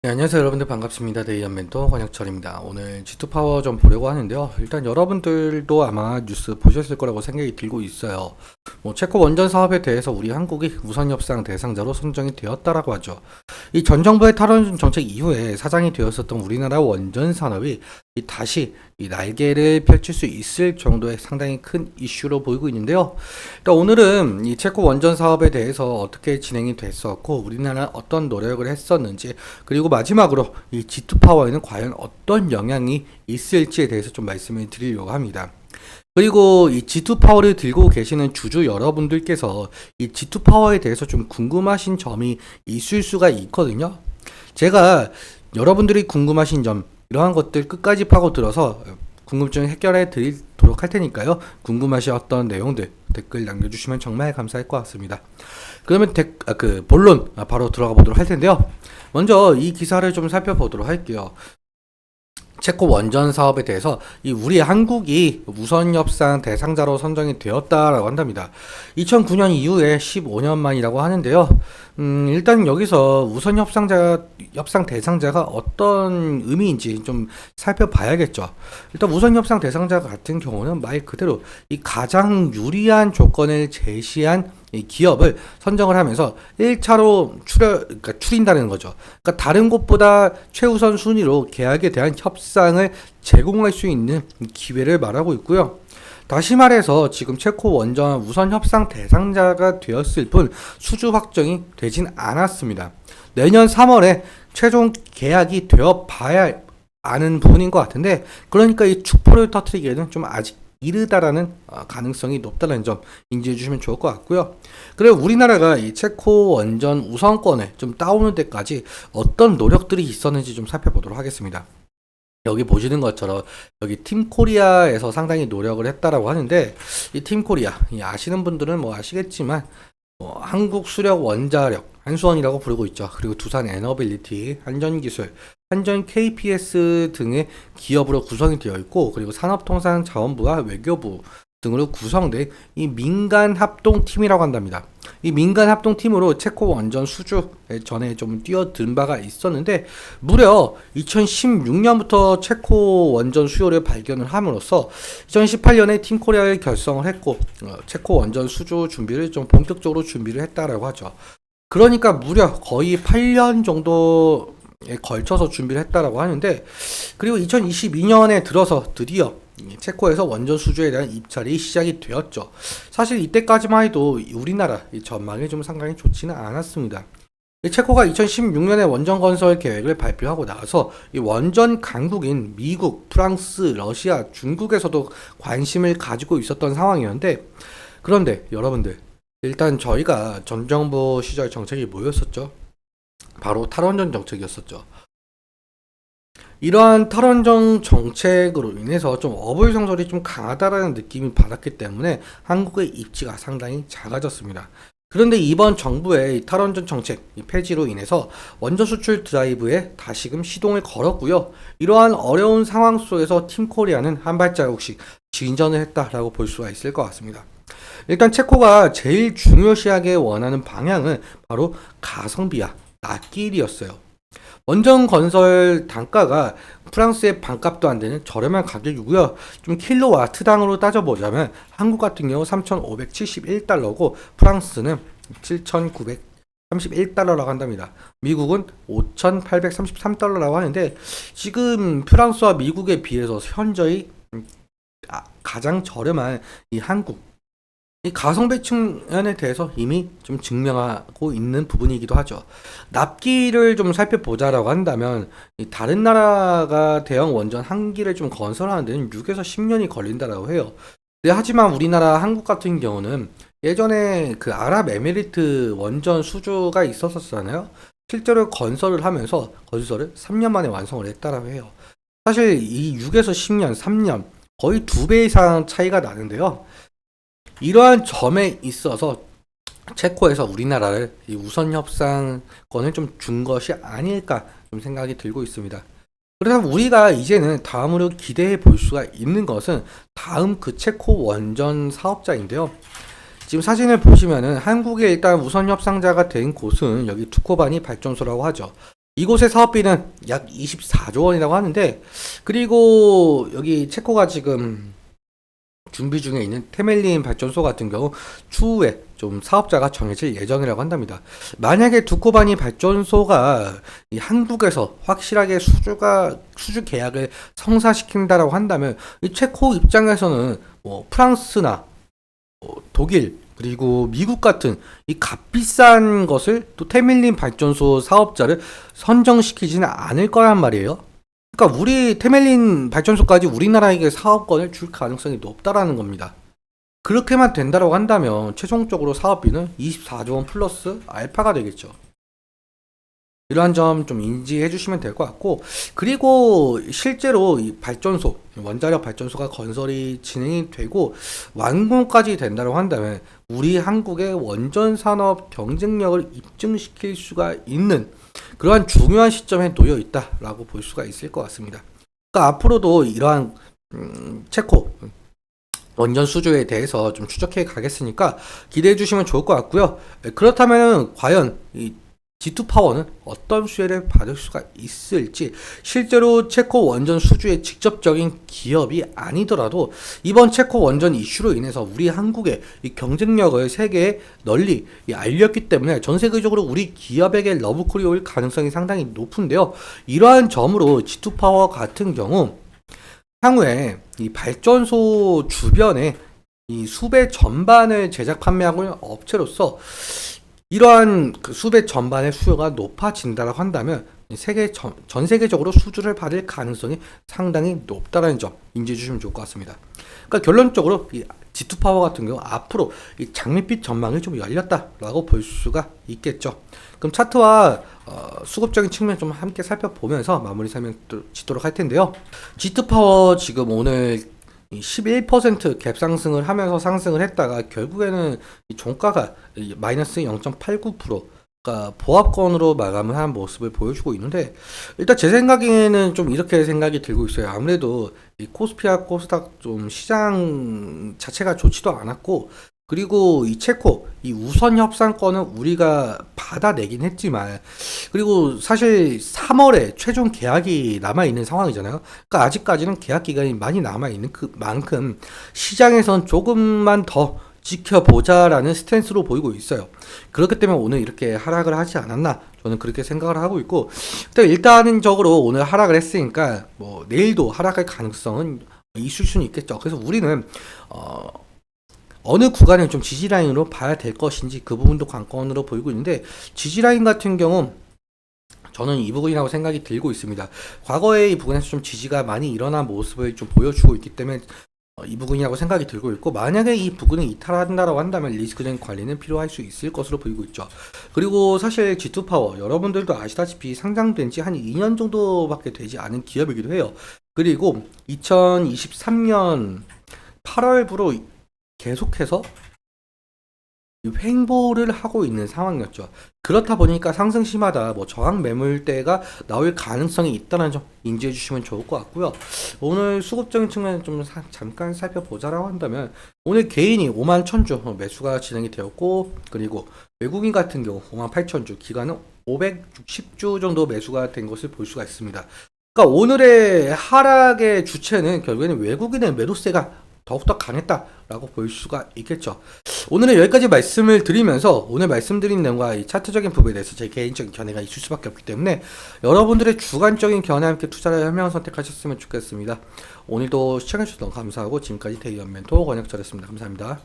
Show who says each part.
Speaker 1: 네, 안녕하세요 여러분들 반갑습니다. 데이안 멘토 권혁철입니다. 오늘 G2파워 좀 보려고 하는데요. 일단 여러분들도 아마 뉴스 보셨을 거라고 생각이 들고 있어요. 체코 원전 사업에 대해서 우리 한국이 우선 협상 대상자로 선정이 되었다라고 하죠. 이 전 정부의 탈원전 정책 이후에 사장이 되었었던 우리나라 원전 산업이 다시 이 날개를 펼칠 수 있을 정도의 상당히 큰 이슈로 보이고 있는데요. 일단 오늘은 이 체코 원전 사업에 대해서 어떻게 진행이 됐었고 우리나라 어떤 노력을 했었는지, 그리고 마지막으로 이 G2파워에는 과연 어떤 영향이 있을지에 대해서 좀 말씀을 드리려고 합니다. 그리고 이 G2파워를 들고 계시는 주주 여러분들께서 이 G2파워에 대해서 좀 궁금하신 점이 있을 수가 있거든요. 제가 여러분들이 궁금하신 점, 이러한 것들 끝까지 파고들어서 궁금증 해결해 드리도록 할 테니까요. 궁금하셨던 내용들 댓글 남겨주시면 정말 감사할 것 같습니다. 그러면 본론 바로 들어가 보도록 할 텐데요. 먼저 이 기사를 좀 살펴보도록 할게요. 체코 원전 사업에 대해서 우리 한국이 우선 협상 대상자로 선정이 되었다라고 한답니다. 2009년 이후에 15년 만이라고 하는데요. 일단 여기서 우선 협상 대상자가 어떤 의미인지 좀 살펴봐야겠죠. 일단 우선 협상 대상자 같은 경우는 말 그대로 이 가장 유리한 조건을 제시한 이 기업을 선정을 하면서 1차로 추린다는 거죠. 그러니까 다른 곳보다 최우선 순위로 계약에 대한 협상을 제공할 수 있는 기회를 말하고 있고요. 다시 말해서 지금 체코 원전 우선 협상 대상자가 되었을 뿐 수주 확정이 되진 않았습니다. 내년 3월에 최종 계약이 되어 봐야 아는 부분인 것 같은데, 그러니까 이 축포를 터뜨리기에는 좀 아직 이르다라는 가능성이 높다는 점 인지해 주시면 좋을 것 같고요. 그리고 우리나라가 이 체코 원전 우선권을 좀 따오는 데까지 어떤 노력들이 있었는지 좀 살펴보도록 하겠습니다. 여기 보시는 것처럼 여기 팀코리아에서 상당히 노력을 했다라고 하는데, 이 팀코리아 아시는 분들은 뭐 아시겠지만 한국수력원자력 한수원이라고 부르고 있죠. 그리고 두산 에너빌리티, 한전기술, 한전 KPS 등의 기업으로 구성이 되어 있고, 그리고 산업통상자원부와 외교부 등으로 구성된 이 민간 합동팀이라고 한답니다. 이 민간 합동팀으로 체코 원전 수주 전에 좀 뛰어든 바가 있었는데, 무려 2016년부터 체코 원전 수요를 발견을 함으로써 2018년에 팀코리아를 결성을 했고, 체코 원전 수주 준비를 좀 본격적으로 준비를 했다라고 하죠. 그러니까 무려 거의 8년 정도에 걸쳐서 준비를 했다라고 하는데, 그리고 2022년에 들어서 드디어 체코에서 원전 수주에 대한 입찰이 시작이 되었죠. 사실 이때까지만 해도 우리나라 전망이 좀 상당히 좋지는 않았습니다. 체코가 2016년에 원전 건설 계획을 발표하고 나서 이 원전 강국인 미국, 프랑스, 러시아, 중국에서도 관심을 가지고 있었던 상황이었는데, 그런데 여러분들, 일단 저희가 전 정부 시절 정책이 뭐였었죠? 바로 탈원전 정책이었었죠. 이러한 탈원전 정책으로 인해서 좀 어불성설이 좀 강하다라는 느낌이 받았기 때문에 한국의 입지가 상당히 작아졌습니다. 그런데 이번 정부의 탈원전 정책 폐지로 인해서 원전 수출 드라이브에 다시금 시동을 걸었고요. 이러한 어려운 상황 속에서 팀코리아는 한 발자국씩 진전을 했다라고 볼 수가 있을 것 같습니다. 일단 체코가 제일 중요시하게 원하는 방향은 바로 가성비와 낫길이었어요. 원전 건설 단가가 프랑스의 반값도 안 되는 저렴한 가격이고요. 좀 킬로와트당으로 따져보자면 한국 같은 경우 3,571달러고 프랑스는 7,931달러라고 한답니다. 미국은 5,833달러라고 하는데, 지금 프랑스와 미국에 비해서 현저히 가장 저렴한 이 한국, 이 가성비 측면에 대해서 이미 좀 증명하고 있는 부분이기도 하죠. 납기를 좀 살펴보자라고 한다면 다른 나라가 대형 원전 한 기를 좀 건설하는 데는 6에서 10년이 걸린다라고 해요. 하지만 우리나라 한국 같은 경우는 예전에 그 아랍에미리트 원전 수주가 있었었잖아요. 실제로 건설을 하면서 건설을 3년 만에 완성을 했다라고 해요. 사실 이 6에서 10년, 3년 거의 2배 이상 차이가 나는데요. 이러한 점에 있어서 체코에서 우리나라를 이 우선 협상권을 좀 준 것이 아닐까 좀 생각이 들고 있습니다. 그래서 우리가 이제는 다음으로 기대해 볼 수가 있는 것은 다음 그 체코 원전 사업자인데요. 지금 사진을 보시면은 한국에 일단 우선 협상자가 된 곳은 여기 두코바니 발전소라고 하죠. 이곳의 사업비는 약 24조 원이라고 하는데, 그리고 여기 체코가 지금 준비 중에 있는 테멜린 발전소 같은 경우 추후에 좀 사업자가 정해질 예정이라고 한답니다. 만약에 두코바니 발전소가 이 한국에서 확실하게 수주 계약을 성사시킨다라고 한다면 이 체코 입장에서는 뭐 프랑스나 독일 그리고 미국 같은 이 값비싼 것을 또 테밀린 발전소 사업자를 선정시키지는 않을 거란 말이에요. 그러니까 우리 테밀린 발전소까지 우리나라에게 사업권을 줄 가능성이 높다라는 겁니다. 그렇게만 된다고 한다면 최종적으로 사업비는 24조 원 플러스 알파가 되겠죠. 이러한 점 좀 인지해 주시면 될 것 같고, 그리고 실제로 이 발전소, 원자력 발전소가 건설이 진행이 되고 완공까지 된다고 한다면 우리 한국의 원전 산업 경쟁력을 입증시킬 수가 있는 그러한 중요한 시점에 놓여 있다라고 볼 수가 있을 것 같습니다. 그러니까 앞으로도 이러한 체코 원전 수주에 대해서 좀 추적해 가겠으니까 기대해 주시면 좋을 것 같고요. 그렇다면 과연 이 G2 파워는 어떤 수혜를 받을 수가 있을지, 실제로 체코 원전 수주의 직접적인 기업이 아니더라도 이번 체코 원전 이슈로 인해서 우리 한국의 이 경쟁력을 세계에 널리 알렸기 때문에 전 세계적으로 우리 기업에게 러브콜이 올 가능성이 상당히 높은데요. 이러한 점으로 G2 파워 같은 경우 향후에 이 발전소 주변에 이 수배 전반을 제작 판매하고 있는 업체로서 이러한 그 수배 전반의 수요가 높아진다고 한다면 전 세계적으로 수주를 받을 가능성이 상당히 높다는 점 인지해 주시면 좋을 것 같습니다. 그러니까 결론적으로 이 G2 파워 같은 경우 앞으로 이 장밋빛 전망이 좀 열렸다라고 볼 수가 있겠죠. 그럼 차트와 수급적인 측면 좀 함께 살펴보면서 마무리 설명 짓도록 할 텐데요. G2 파워 지금 오늘 11% 갭 상승을 하면서 상승을 했다가 결국에는 이 종가가 마이너스 0.89%가 보합권으로 마감을 한 모습을 보여주고 있는데, 일단 제 생각에는 좀 이렇게 생각이 들고 있어요. 아무래도 이 코스피와 코스닥 좀 시장 자체가 좋지도 않았고, 그리고 이 체코 이 우선 협상권은 우리가 받아내긴 했지만, 그리고 사실 3월에 최종 계약이 남아 있는 상황이잖아요. 그러니까 아직까지는 계약 기간이 많이 남아 있는 그만큼 시장에선 조금만 더 지켜보자라는 스탠스로 보이고 있어요. 그렇기 때문에 오늘 이렇게 하락을 하지 않았나, 저는 그렇게 생각을 하고 있고, 일단적으로 오늘 하락을 했으니까 뭐 내일도 하락할 가능성은 있을 수는 있겠죠. 그래서 우리는 어느 구간을 좀 지지라인으로 봐야 될 것인지 그 부분도 관건으로 보이고 있는데, 지지라인 같은 경우 저는 이 부분이라고 생각이 들고 있습니다. 과거에 이 부분에서 좀 지지가 많이 일어난 모습을 좀 보여주고 있기 때문에 이 부분이라고 생각이 들고 있고, 만약에 이 부분을 이탈한다라고 한다면 리스크적인 관리는 필요할 수 있을 것으로 보이고 있죠. 그리고 사실 G2 파워 여러분들도 아시다시피 상장된 지 한 2년 정도밖에 되지 않은 기업이기도 해요. 그리고 2023년 8월부로 계속해서 횡보를 하고 있는 상황이었죠. 그렇다 보니까 상승시마다 뭐 저항 매물대가 나올 가능성이 있다는 점 인지해 주시면 좋을 것 같고요. 오늘 수급적인 측면을 좀 잠깐 살펴보자라고 한다면, 오늘 개인이 5만 1000주 매수가 진행이 되었고, 그리고 외국인 같은 경우 5만 8000주, 기간은 560주 정도 매수가 된 것을 볼 수가 있습니다. 그러니까 오늘의 하락의 주체는 결국에는 외국인의 매도세가 더욱더 강했다라고 볼 수가 있겠죠. 오늘은 여기까지 말씀을 드리면서, 오늘 말씀드린 내용과 이 차트적인 부분에 대해서 제 개인적인 견해가 있을 수밖에 없기 때문에 여러분들의 주관적인 견해와 함께 투자를 현명 선택하셨으면 좋겠습니다. 오늘도 시청해주셔서 감사하고, 지금까지 대의연 멘토 권혁철이었습니다. 감사합니다.